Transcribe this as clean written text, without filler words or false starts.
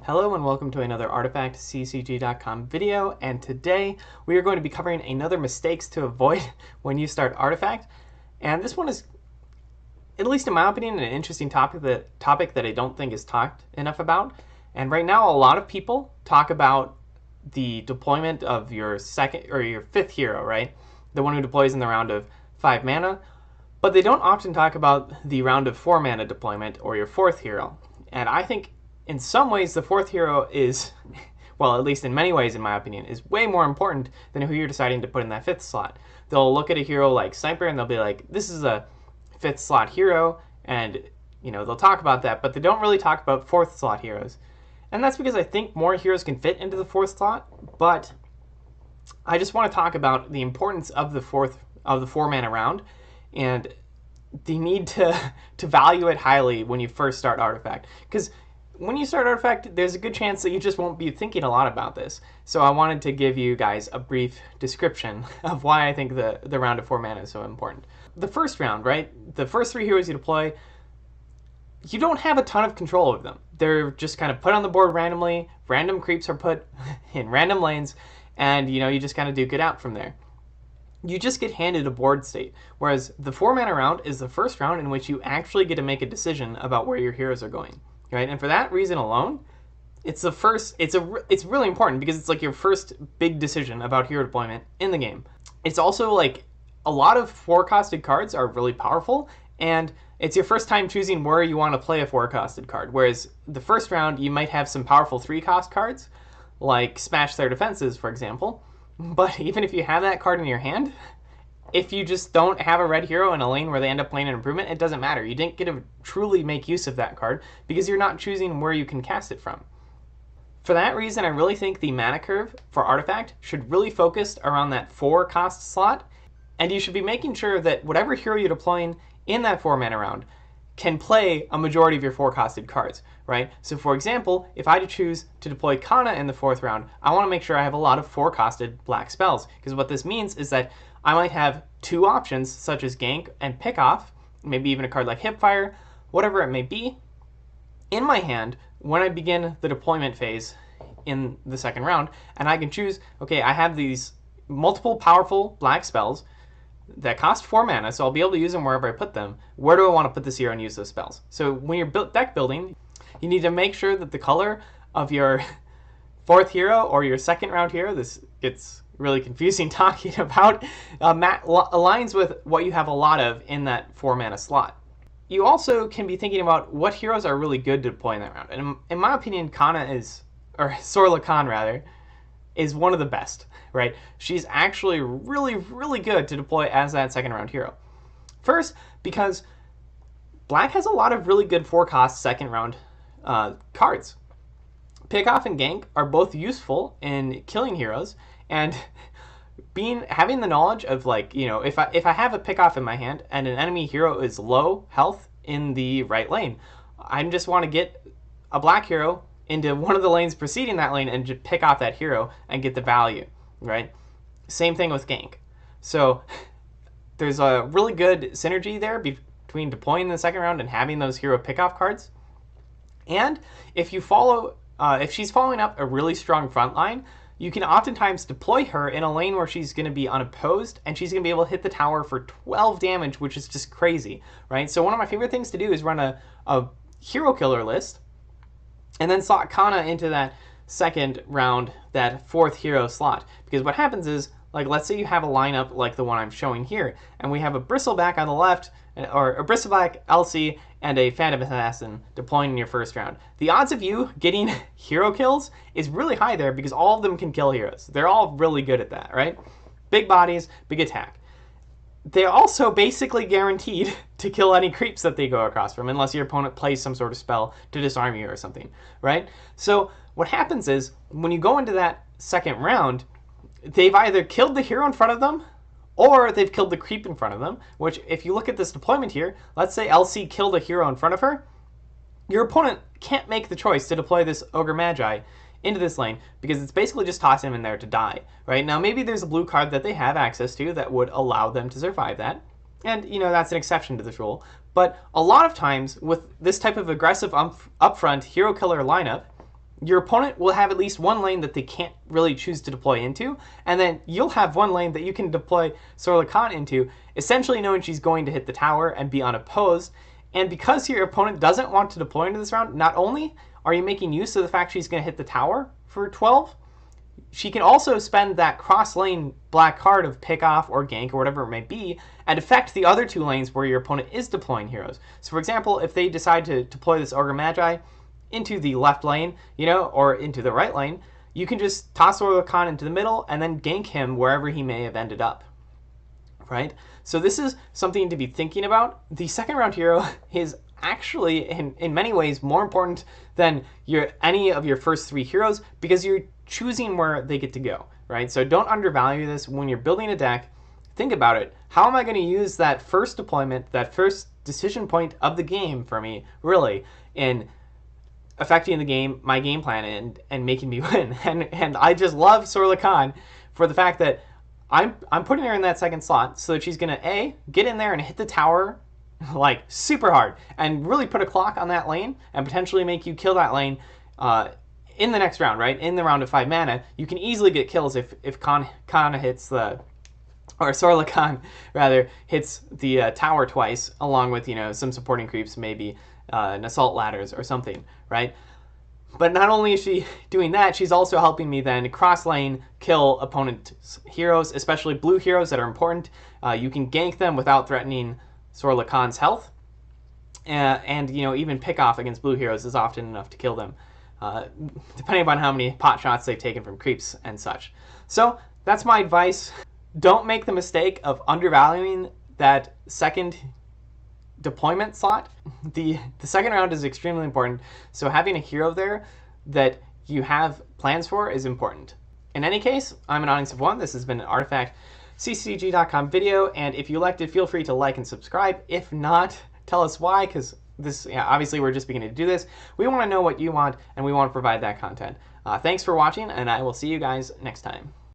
Hello and welcome to another ArtifactCCG.com video, and today we are going to be covering another mistakes to avoid when you start Artifact. And this one is, at least in my opinion, an interesting topic that I don't think is talked enough about. And right now a lot of people talk about the deployment of your second or your fifth hero, right? The one who deploys in the round of 5 mana, but they don't often talk about the round of 4 mana deployment or your fourth hero. And I think in some ways the fourth hero is, well, at least in many ways in my opinion, is way more important than who you're deciding to put in that fifth slot. They'll look at a hero like Sniper and they'll be like, this is a fifth slot hero, and they'll talk about that, but they don't really talk about fourth slot heroes. And that's because I think more heroes can fit into the fourth slot, but I just want to talk about the importance of the 4 mana round and the need to value it highly when you first start Artifact. Because when you start Artifact, there's a good chance that you just won't be thinking a lot about this. So I wanted to give you guys a brief description of why I think the round of 4 mana is so important. The first round, right? The first 3 heroes you deploy, you don't have a ton of control over them. They're just kind of put on the board randomly, random creeps are put in random lanes, and you just kind of duke it out from there. You just get handed a board state, whereas the 4 mana round is the first round in which you actually get to make a decision about where your heroes are going, right? And for that reason alone, it's really important because it's like your first big decision about hero deployment in the game. It's also like a lot of 4-costed cards are really powerful, and it's your first time choosing where you want to play a 4-costed card, whereas the first round you might have some powerful 3-cost cards, like Smash Their Defenses, for example. But even if you have that card in your hand, if you just don't have a red hero in a lane where they end up playing an improvement, it doesn't matter. You didn't get to truly make use of that card because you're not choosing where you can cast it from. For that reason, I really think the mana curve for Artifact should really focus around that 4-cost slot, and you should be making sure that whatever hero you're deploying in that 4 mana round can play a majority of your 4-costed cards, right? So for example, if I choose to deploy Kana in the 4th round, I want to make sure I have a lot of 4-costed black spells, because what this means is that I might have 2 options, such as Gank and Pick Off, maybe even a card like Hipfire, whatever it may be, in my hand when I begin the deployment phase in the 2nd round, and I can choose, okay, I have these multiple powerful black spells that cost 4 mana, so I'll be able to use them wherever I put them. Where do I want to put this hero and use those spells? So when you're deck building, you need to make sure that the color of your 4th hero or your 2nd round hero, this gets really confusing talking about, aligns with what you have a lot of in that 4 mana slot. You also can be thinking about what heroes are really good to deploy in that round. And in my opinion, Sorla Khan rather, is one of the best, right? She's actually really, really good to deploy as that 2nd round hero. First, because Black has a lot of really good 4-cost 2nd round cards. Pick Off and Gank are both useful in killing heroes, and having the knowledge of, like, if I have a Pick Off in my hand and an enemy hero is low health in the right lane, I just want to get a black hero into one of the lanes preceding that lane and just pick off that hero and get the value, right? Same thing with Gank. So there's a really good synergy there between deploying the 2nd round and having those hero pick-off cards. And if she's following up a really strong front line, you can oftentimes deploy her in a lane where she's going to be unopposed, and she's going to be able to hit the tower for 12 damage, which is just crazy, right? So one of my favorite things to do is run a hero killer list, and then slot Kana into that 2nd round, that 4th hero slot. Because what happens is, like, let's say you have a lineup like the one I'm showing here, and we have a Bristleback on the left, or a Bristleback, Elsie, and a Phantom Assassin deploying in your 1st round. The odds of you getting hero kills is really high there because all of them can kill heroes. They're all really good at that, right? Big bodies, big attack. They're also basically guaranteed to kill any creeps that they go across from, unless your opponent plays some sort of spell to disarm you or something, right? So what happens is, when you go into that 2nd round, they've either killed the hero in front of them, or they've killed the creep in front of them, which, if you look at this deployment here, let's say Elsie killed a hero in front of her, your opponent can't make the choice to deploy this Ogre Magi into this lane, because it's basically just tossing him in there to die, right? Now, maybe there's a blue card that they have access to that would allow them to survive that, And, that's an exception to this rule. But a lot of times with this type of aggressive upfront hero killer lineup, your opponent will have at least one lane that they can't really choose to deploy into, and then you'll have one lane that you can deploy Sorla Khan into, essentially knowing she's going to hit the tower and be unopposed. And because your opponent doesn't want to deploy into this round, not only are you making use of the fact she's going to hit the tower for 12, she can also spend that cross lane black card of pick off or gank or whatever it may be and affect the other two lanes where your opponent is deploying heroes. So for example, if they decide to deploy this Ogre Magi into the left lane, or into the right lane, you can just toss Sorla Khan into the middle and then gank him wherever he may have ended up, right? So this is something to be thinking about. The second round hero is actually, in many ways, more important than any of your first three heroes because you're choosing where they get to go, right? So don't undervalue this. When you're building a deck, think about it. How am I going to use that first deployment, that first decision point of the game for me, really, in affecting the game, my game plan, and making me win? And I just love Sorla Khan for the fact that I'm putting her in that second slot so that she's going to, get in there and hit the tower like super hard and really put a clock on that lane and potentially make you kill that lane in the next round, right? In the round of 5 mana, you can easily get kills if Khan hits the, or Sorla Khan rather, hits the tower twice, along with, some supporting creeps, maybe an assault ladders or something, right? But not only is she doing that, she's also helping me then cross lane kill opponent heroes, especially blue heroes that are important. You can gank them without threatening Sorla Khan's health. And even pick off against blue heroes is often enough to kill them, depending upon how many pot shots they've taken from creeps and such. So that's my advice. Don't make the mistake of undervaluing that second deployment slot. The second round is extremely important, so having a hero there that you have plans for is important. In any case, I'm an audience of one. This has been an Artifact CCG.com video, and if you liked it, feel free to like and subscribe. If not, tell us why, because this, obviously we're just beginning to do this. We want to know what you want, and we want to provide that content. Thanks for watching, and I will see you guys next time.